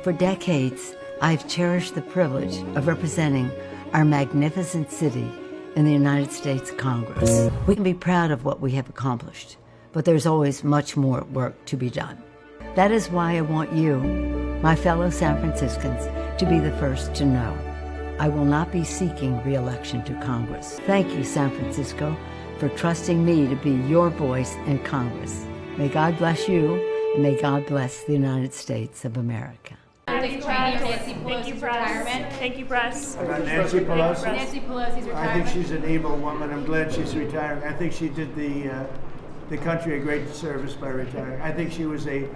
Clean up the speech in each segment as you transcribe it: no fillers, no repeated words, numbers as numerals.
For decades, I've cherished the privilege of representing our magnificent city in the United States Congress. We can be proud of what we have accomplished, but there's always much more work to be done. That is why I want you, my fellow San Franciscans, to be the first to know. I will not be seeking re-election to Congress. Thank you, San Francisco, for trusting me to be your voice in Congress. May God bless you, and may God bless the United States of America. Nancy Pelosi's retirement. Thank you, press. About Nancy Pelosi? Nancy Pelosi's retirement. I think she's an evil woman. I'm glad she's retiring. I think she did the country a great service by retiring. I think she was a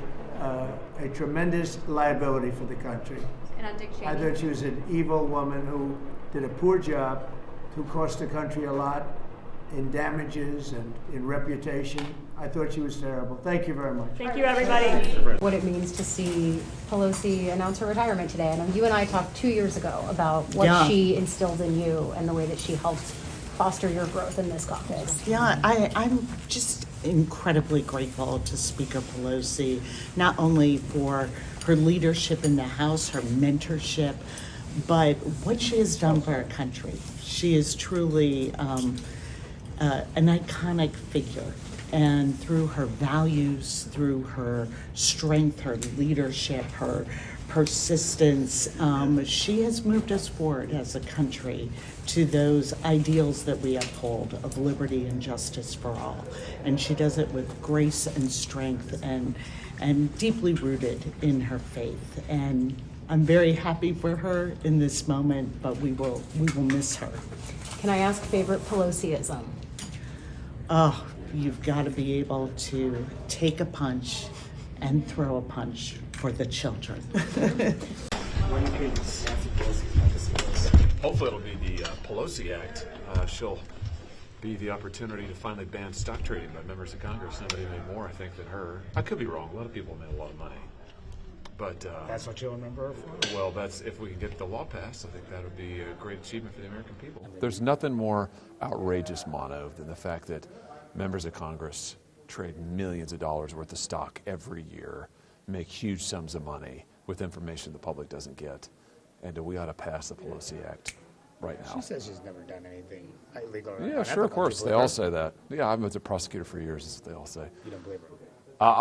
tremendous liability for the country. And on Dick Cheney. I thought she was an evil woman who did a poor job, who cost the country a lot in damages and in reputation. I thought she was terrible. Thank you very much. Thank you, everybody. What it means to see Pelosi announce her retirement today. And you and I talked 2 years ago about what she instilled in you and the way that she helped foster your growth in this caucus. Yeah, I'm just incredibly grateful to Speaker Pelosi, not only for her leadership in the House, her mentorship, but what she has done for our country. She is truly an iconic figure. And through her values, through her strength, her leadership, her persistence, she has moved us forward as a country to those ideals that we uphold of liberty and justice for all. And she does it with grace and strength and deeply rooted in her faith. And I'm very happy for her in this moment, but we will miss her. Can I ask favorite Pelosiism? Oh, you've got to be able to take a punch and throw a punch for the children. Hopefully it'll be the Pelosi Act. She'll be the opportunity to finally ban stock trading by members of Congress. Nobody made more, I think, than her. I could be wrong. A lot of people made a lot of money. But that's what you'll remember her for? Well, that's if we can get the law passed. I think that would be a great achievement for the American people. There's nothing more outrageous, Mono, than the fact that members of Congress trade millions of dollars worth of stock every year, make huge sums of money with information the public doesn't get. And we ought to pass the Pelosi Act right now. She says she's never done anything illegal. Yeah, sure, of course. They all say that. Yeah, I've been a prosecutor for years. That's what they all say. You don't believe her?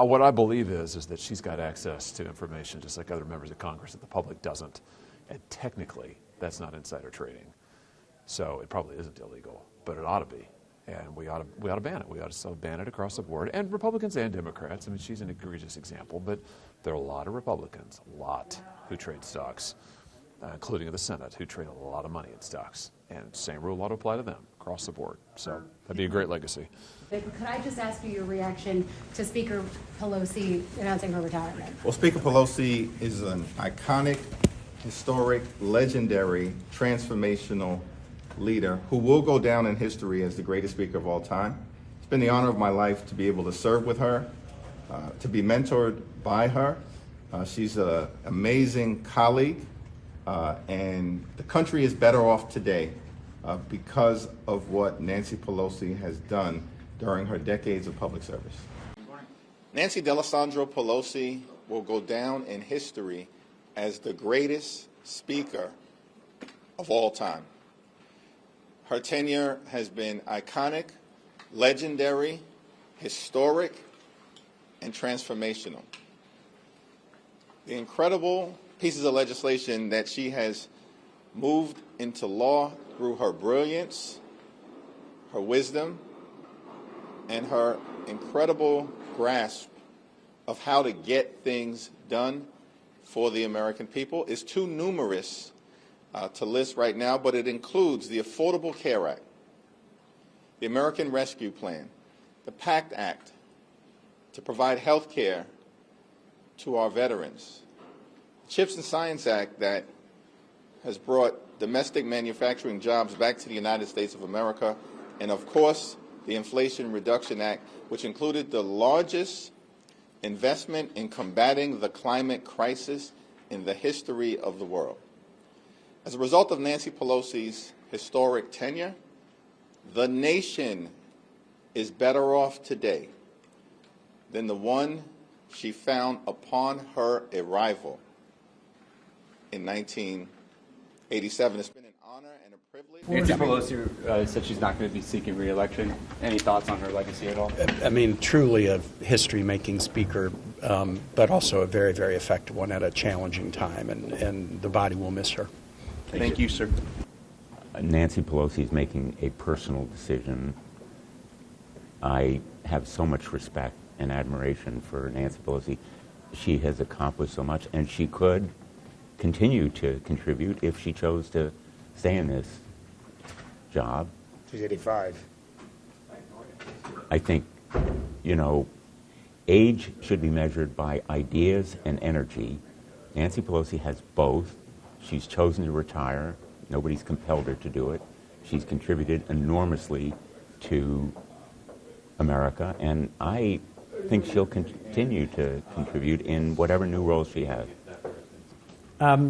What I believe is that she's got access to information just like other members of Congress that the public doesn't. And technically, that's not insider trading. So it probably isn't illegal, but it ought to be. And we ought to ban it. We ought to ban it across the board. And Republicans and Democrats. I mean, she's an egregious example, but there are a lot of Republicans, who trade stocks, including in the Senate, who trade a lot of money in stocks. And same rule ought to apply to them across the board. So that'd be a great legacy. Could I just ask you your reaction to Speaker Pelosi announcing her retirement? Well, Speaker Pelosi is an iconic, historic, legendary, transformational leader who will go down in history as the greatest speaker of all time. It's been the honor of my life to be able to serve with her, to be mentored by her. She's an amazing colleague, and the country is better off today because of what Nancy Pelosi has done during her decades of public service. Nancy D'Alessandro Pelosi will go down in history as the greatest speaker of all time. Her tenure has been iconic, legendary, historic, and transformational. The incredible pieces of legislation that she has moved into law through her brilliance, her wisdom, and her incredible grasp of how to get things done for the American people is too numerous to list right now, but it includes the Affordable Care Act, the American Rescue Plan, the PACT Act to provide health care to our veterans, the CHIPS and Science Act that has brought domestic manufacturing jobs back to the United States of America, and of course, the Inflation Reduction Act, which included the largest investment in combating the climate crisis in the history of the world. As a result of Nancy Pelosi's historic tenure, the nation is better off today than the one she found upon her arrival in 1987. It's been an honor and a privilege. Nancy Pelosi said she's not going to be seeking re-election. Any thoughts on her legacy at all? I mean, truly a history-making speaker, but also a very, very effective one at a challenging time, and the body will miss her. Thank you, sir. Nancy Pelosi is making a personal decision. I have so much respect and admiration for Nancy Pelosi. She has accomplished so much, and she could continue to contribute if she chose to stay in this job. She's 85. I think, age should be measured by ideas and energy. Nancy Pelosi has both. She's chosen to retire. Nobody's compelled her to do it. She's contributed enormously to America, and I think she'll continue to contribute in whatever new roles she has.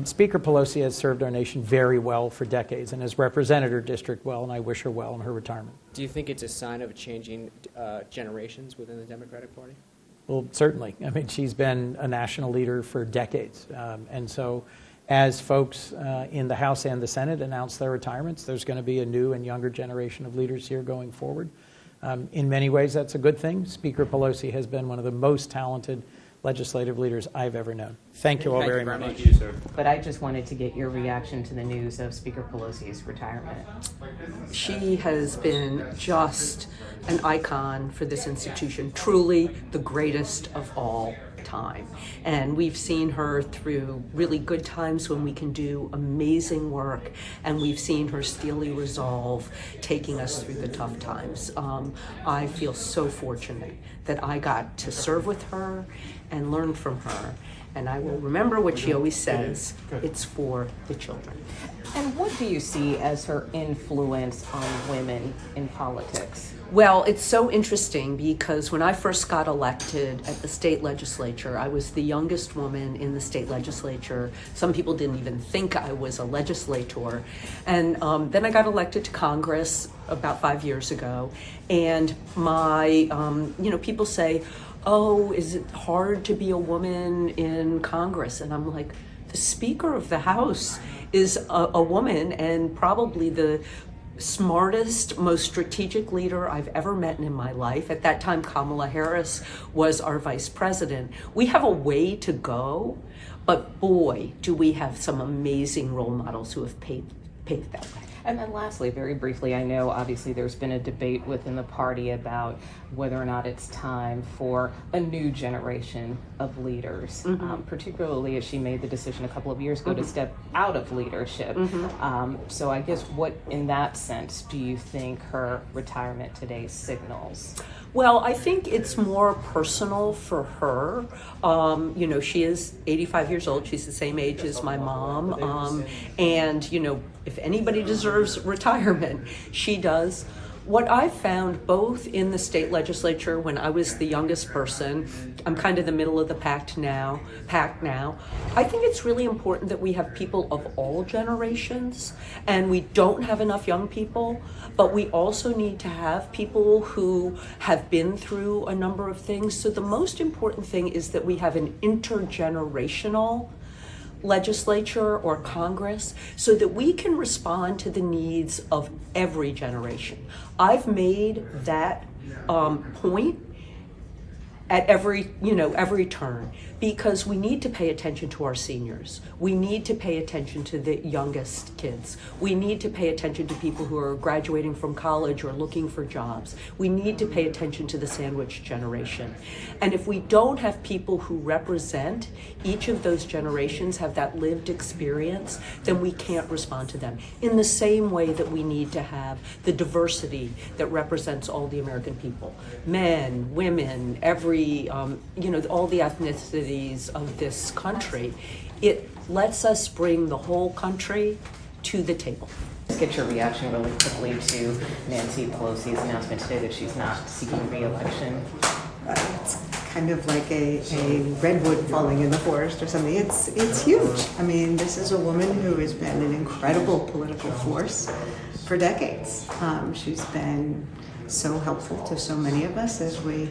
Speaker Pelosi has served our nation very well for decades and has represented her district well, and I wish her well in her retirement. Do you think it's a sign of changing generations within the Democratic Party? Well, certainly. I mean, she's been a national leader for decades. And so as folks in the House and the Senate announce their retirements, there's going to be a new and younger generation of leaders here going forward. In many ways, that's a good thing. Speaker Pelosi has been one of the most talented legislative leaders I've ever known. Thank you all very much. Thank you, sir. But I just wanted to get your reaction to the news of Speaker Pelosi's retirement. She has been just an icon for this institution, truly the greatest of all time. And we've seen her through really good times when we can do amazing work, and we've seen her steely resolve taking us through the tough times. I feel so fortunate that I got to serve with her and learn from her. And I will remember what she always says, it's for the children. And what do you see as her influence on women in politics? Well, it's so interesting because when I first got elected at the state legislature, I was the youngest woman in the state legislature. Some people didn't even think I was a legislator. And then I got elected to Congress about 5 years ago. And my, people say, oh, is it hard to be a woman in Congress? And I'm like, the Speaker of the House is a woman, and probably the smartest, most strategic leader I've ever met in my life. At that time, Kamala Harris was our vice president. We have a way to go, but boy, do we have some amazing role models who have paved that way. And then lastly, very briefly, I know obviously there's been a debate within the party about whether or not it's time for a new generation of leaders, particularly as she made the decision a couple of years ago to step out of leadership. So I guess what, in that sense, do you think her retirement today signals? Well, I think it's more personal for her. She is 85 years old. She's the same age as my mom. And, if anybody deserves retirement, she does. What I found both in the state legislature when I was the youngest person, I'm kind of the middle of the pack now. I think it's really important that we have people of all generations, and we don't have enough young people, but we also need to have people who have been through a number of things. So the most important thing is that we have an intergenerational legislature or Congress so that we can respond to the needs of every generation. I've made that point at every turn, because we need to pay attention to our seniors. We need to pay attention to the youngest kids. We need to pay attention to people who are graduating from college or looking for jobs. We need to pay attention to the sandwich generation. And if we don't have people who represent each of those generations, have that lived experience, then we can't respond to them. In the same way that we need to have the diversity that represents all the American people. Men, women, all the ethnicities of this country. It lets us bring the whole country to the table. Let's get your reaction really quickly to Nancy Pelosi's announcement today that she's not seeking re-election. It's kind of like a redwood falling in the forest or something. It's huge. I mean, this is a woman who has been an incredible political force for decades. She's been so helpful to so many of us as we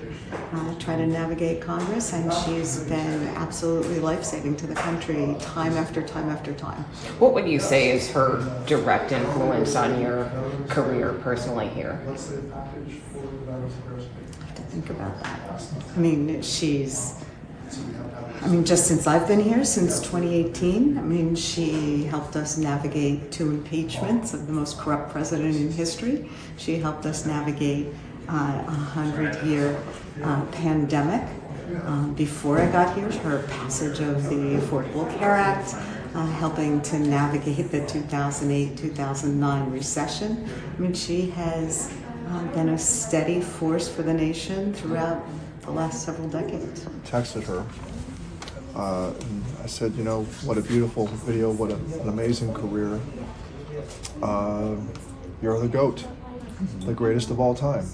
try to navigate Congress, and she's been absolutely life-saving to the country time after time after time. What would you say is her direct influence on your career personally here? I have to think about that. I mean, just since I've been here, since 2018, she helped us navigate 2 impeachments of the most corrupt president in history. She helped us navigate a 100-year pandemic. Before I got here, her passage of the Affordable Care Act, helping to navigate the 2008-2009 recession. She has been a steady force for the nation throughout the last several decades. Texted her. And I said, what a beautiful video, what an amazing career. You're the GOAT, the greatest of all time.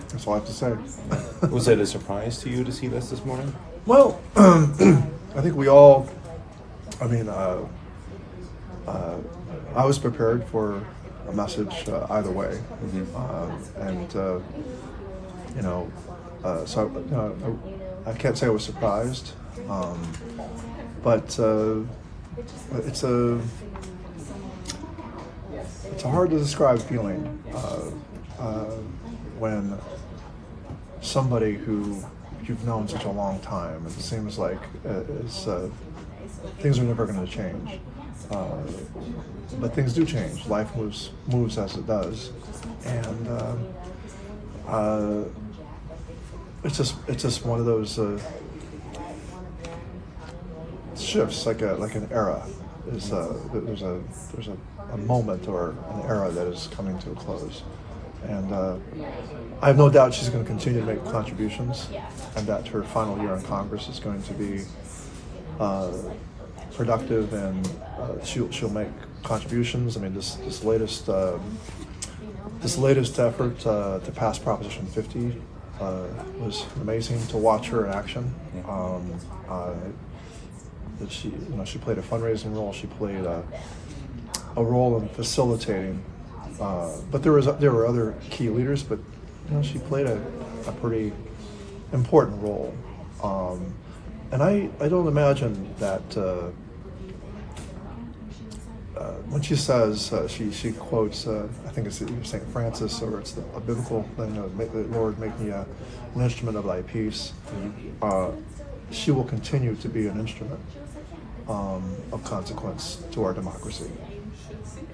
That's all I have to say. Was it a surprise to you to see this morning? Well, I think we all, I was prepared for a message either way. I can't say I was surprised, but it's a hard to describe feeling when somebody who you've known such a long time, it seems like things are never going to change, but things do change. Life moves as it does, and it's just one of those shifts, like an era. There's a moment or an era that is coming to a close, and I have no doubt she's going to continue to make contributions, and that her final year in Congress is going to be productive, and she'll make contributions. This latest effort to pass Proposition 50 was amazing to watch her in action. She played a fundraising role. She played a role in facilitating. But there were other key leaders, but she played a pretty important role. And I don't imagine that when she says, she quotes, I think it's St. Francis, or it's a biblical thing, Lord, make me an instrument of thy peace. She will continue to be an instrument of consequence to our democracy.